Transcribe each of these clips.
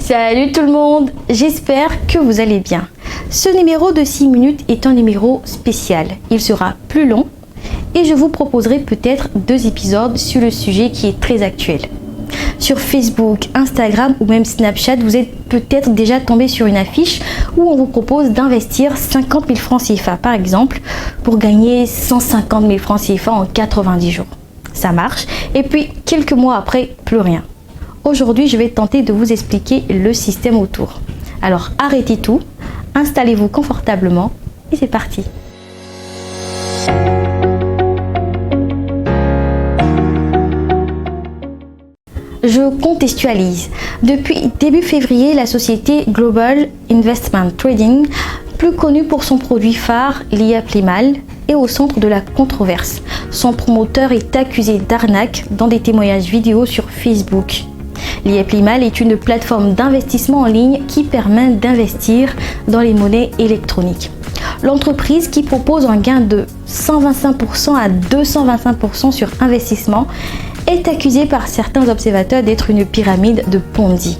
Salut tout le monde, j'espère que vous allez bien. Ce numéro de 6 minutes est un numéro spécial. Il sera plus long et je vous proposerai peut-être 2 épisodes sur le sujet qui est très actuel. Sur Facebook, Instagram ou même Snapchat, vous êtes peut-être déjà tombé sur une affiche où on vous propose d'investir 50 000 francs CFA par exemple pour gagner 150 000 francs CFA en 90 jours. Ça marche et puis quelques mois après, plus rien. Aujourd'hui, je vais tenter de vous expliquer le système autour. Alors arrêtez tout, installez-vous confortablement et c'est parti. Je contextualise. Depuis début février, la société Global Investment Trading, plus connue pour son produit phare l'IA-Plimal, est au centre de la controverse. Son promoteur est accusé d'arnaque dans des témoignages vidéo sur Facebook. l'IA-Plimal est une plateforme d'investissement en ligne qui permet d'investir dans les monnaies électroniques. L'entreprise, qui propose un gain de 125% à 225% sur investissement, est accusée par certains observateurs d'être une pyramide de Ponzi.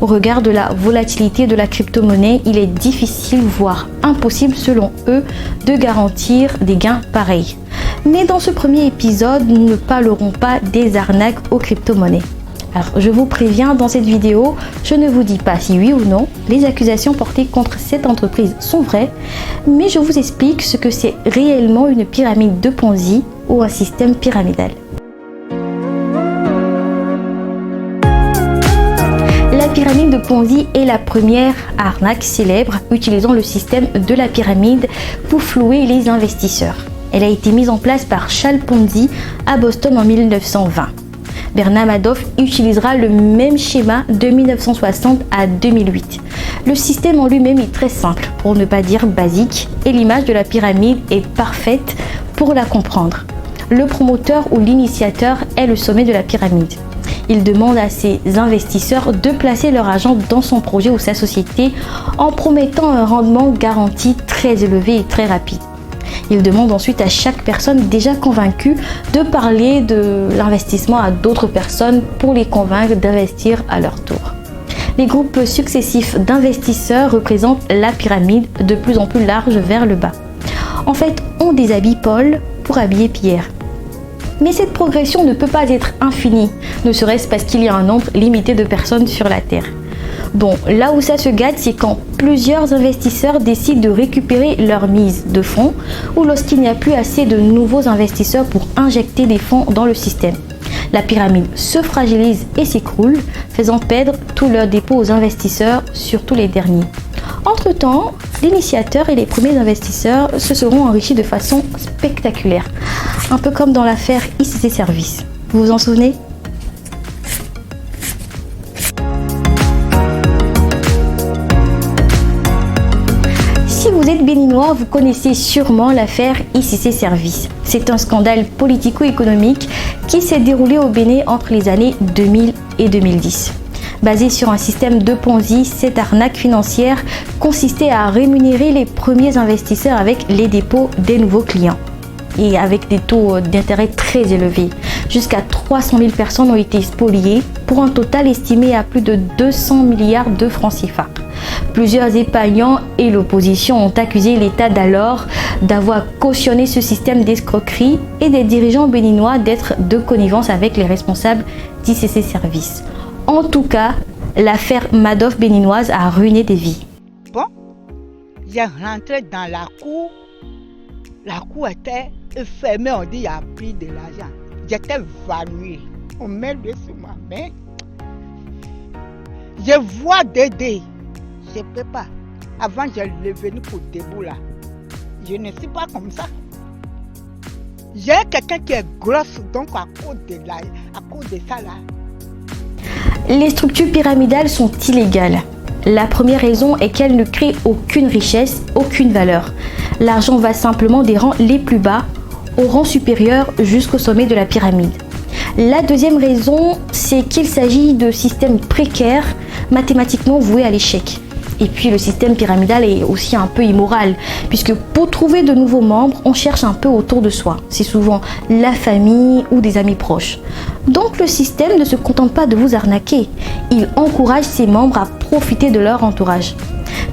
Au regard de la volatilité de la crypto-monnaie, il est difficile, voire impossible selon eux, de garantir des gains pareils. Mais dans ce premier épisode, nous ne parlerons pas des arnaques aux crypto-monnaies. Alors, je vous préviens, dans cette vidéo, je ne vous dis pas si oui ou non les accusations portées contre cette entreprise sont vraies, mais je vous explique ce que c'est réellement une pyramide de Ponzi ou un système pyramidal. La pyramide de Ponzi est la première arnaque célèbre utilisant le système de la pyramide pour flouer les investisseurs. Elle a été mise en place par Charles Ponzi à Boston en 1920. Bernard Madoff utilisera le même schéma de 1960 à 2008. Le système en lui-même est très simple, pour ne pas dire basique, et l'image de la pyramide est parfaite pour la comprendre. Le promoteur ou l'initiateur est le sommet de la pyramide. Il demande à ses investisseurs de placer leur argent dans son projet ou sa société en promettant un rendement garanti très élevé et très rapide. Il demande ensuite à chaque personne déjà convaincue de parler de l'investissement à d'autres personnes pour les convaincre d'investir à leur tour. Les groupes successifs d'investisseurs représentent la pyramide de plus en plus large vers le bas. En fait, on déshabille Paul pour habiller Pierre. Mais cette progression ne peut pas être infinie, ne serait-ce parce qu'il y a un nombre limité de personnes sur la Terre. Bon, là où ça se gâte, c'est quand plusieurs investisseurs décident de récupérer leur mise de fonds ou lorsqu'il n'y a plus assez de nouveaux investisseurs pour injecter des fonds dans le système. La pyramide se fragilise et s'écroule, faisant perdre tous leurs dépôts aux investisseurs, surtout les derniers. Entre-temps, l'initiateur et les premiers investisseurs se seront enrichis de façon spectaculaire, un peu comme dans l'affaire ICC Services. Vous vous en souvenez ? Si vous êtes béninois, vous connaissez sûrement l'affaire ICC Services. C'est un scandale politico-économique qui s'est déroulé au Bénin entre les années 2000 et 2010. Basé sur un système de Ponzi, cette arnaque financière consistait à rémunérer les premiers investisseurs avec les dépôts des nouveaux clients et avec des taux d'intérêt très élevés. Jusqu'à 300 000 personnes ont été spoliées pour un total estimé à plus de 200 milliards de francs CFA. Plusieurs épargnants et l'opposition ont accusé l'État d'alors d'avoir cautionné ce système d'escroquerie et des dirigeants béninois d'être de connivence avec les responsables d'ICC Services. En tout cas, l'affaire Madoff béninoise a ruiné des vies. Bon, j'ai rentré dans la cour. La cour était fermée, on dit il y a pris de l'argent. J'étais évanouie. On met le sur ma main. Je vois Dédé. Je ne peux pas. Avant, je l'ai venu pour debout là. Je ne suis pas comme ça. J'ai quelqu'un qui est grosse, donc à cause de ça là. Les structures pyramidales sont illégales. La première raison est qu'elles ne créent aucune richesse, aucune valeur. L'argent va simplement des rangs les plus bas au rang supérieur jusqu'au sommet de la pyramide. La deuxième raison, c'est qu'il s'agit de systèmes précaires, mathématiquement voués à l'échec. Et puis le système pyramidal est aussi un peu immoral, puisque pour trouver de nouveaux membres, on cherche un peu autour de soi. C'est souvent la famille ou des amis proches. Donc le système ne se contente pas de vous arnaquer, il encourage ses membres à profiter de leur entourage.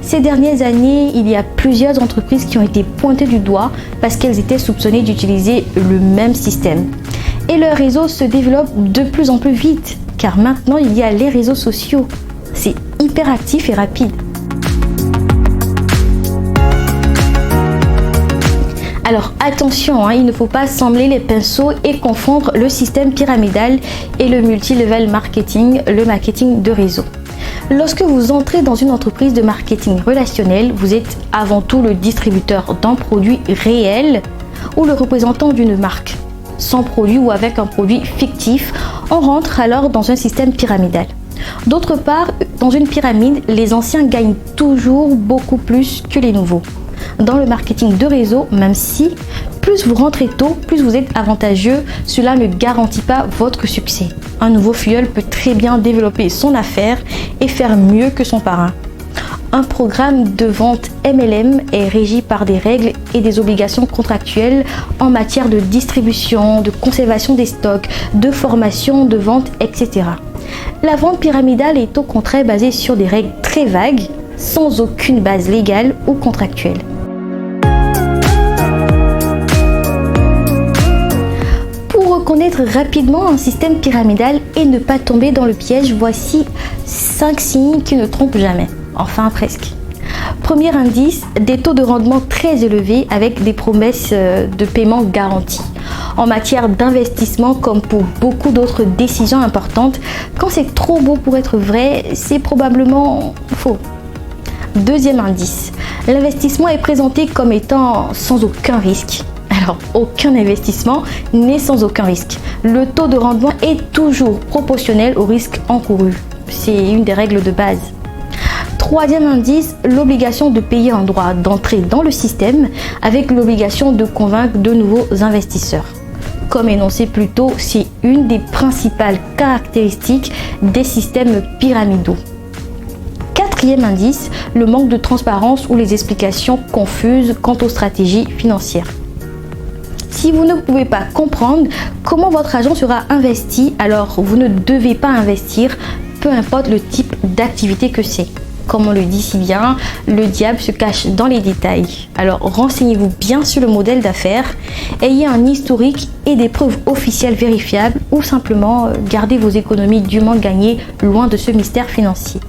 Ces dernières années, il y a plusieurs entreprises qui ont été pointées du doigt parce qu'elles étaient soupçonnées d'utiliser le même système. Et leur réseau se développe de plus en plus vite, car maintenant il y a les réseaux sociaux. C'est hyper actif et rapide. Alors attention, il ne faut pas assembler les pinceaux et confondre le système pyramidal et le multi-level marketing, le marketing de réseau. Lorsque vous entrez dans une entreprise de marketing relationnel, vous êtes avant tout le distributeur d'un produit réel ou le représentant d'une marque. Sans produit ou avec un produit fictif, on rentre alors dans un système pyramidal. D'autre part, dans une pyramide, les anciens gagnent toujours beaucoup plus que les nouveaux. Dans le marketing de réseau, même si plus vous rentrez tôt, plus vous êtes avantageux, cela ne garantit pas votre succès. Un nouveau filleul peut très bien développer son affaire et faire mieux que son parrain. Un programme de vente MLM est régi par des règles et des obligations contractuelles en matière de distribution, de conservation des stocks, de formation, de vente, etc. La vente pyramidale est au contraire basée sur des règles très vagues, sans aucune base légale ou contractuelle. Pour reconnaître rapidement un système pyramidal et ne pas tomber dans le piège, voici 5 signes qui ne trompent jamais. Enfin presque. Premier indice, des taux de rendement très élevés avec des promesses de paiement garanties. En matière d'investissement, comme pour beaucoup d'autres décisions importantes, quand c'est trop beau pour être vrai, c'est probablement faux. Deuxième indice, l'investissement est présenté comme étant sans aucun risque. Alors, aucun investissement n'est sans aucun risque. Le taux de rendement est toujours proportionnel au risque encouru. C'est une des règles de base. Troisième indice, l'obligation de payer un droit d'entrée dans le système avec l'obligation de convaincre de nouveaux investisseurs. Comme énoncé plus tôt, c'est une des principales caractéristiques des systèmes pyramidaux. Quatrième indice, le manque de transparence ou les explications confuses quant aux stratégies financières. Si vous ne pouvez pas comprendre comment votre argent sera investi, alors vous ne devez pas investir, peu importe le type d'activité que c'est. Comme on le dit si bien, le diable se cache dans les détails. Alors renseignez-vous bien sur le modèle d'affaires, ayez un historique et des preuves officielles vérifiables ou simplement gardez vos économies dûment gagnées loin de ce mystère financier.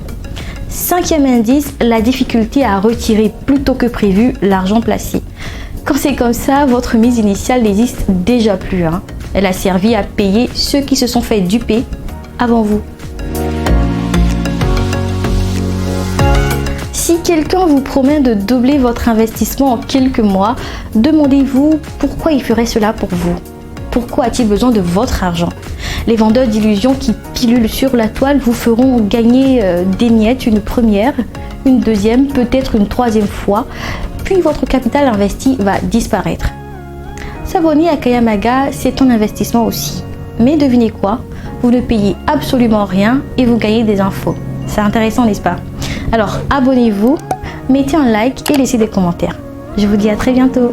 Cinquième indice, la difficulté à retirer plus tôt que prévu l'argent placé. Quand c'est comme ça, votre mise initiale n'existe déjà plus. Elle a servi à payer ceux qui se sont fait duper avant vous. Si quelqu'un vous promet de doubler votre investissement en quelques mois, demandez-vous pourquoi il ferait cela pour vous. Pourquoi a-t-il besoin de votre argent? Les vendeurs d'illusions qui pilulent sur la toile vous feront gagner des miettes une première, une deuxième, peut-être une troisième fois, puis votre capital investi va disparaître. S'abonner à Kayamaga, c'est un investissement aussi. Mais devinez quoi? Vous ne payez absolument rien et vous gagnez des infos. C'est intéressant, n'est-ce pas? Alors abonnez-vous, mettez un like et laissez des commentaires. Je vous dis à très bientôt.